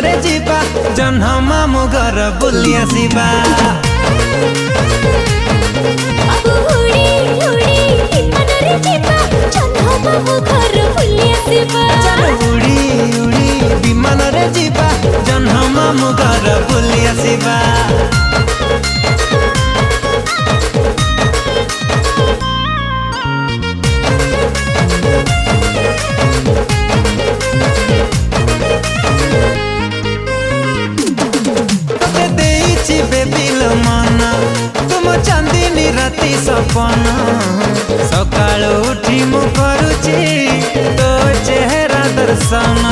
रे जीवा जन्ह मामु घर बुली आसीबा। उड़ी उड़ी विमान रे जीवा जन्ह मामु घर बुली आसीबा। तुम चांदनी राति सपना सकाल उठी मु करुची तो चेहरा दर्शन।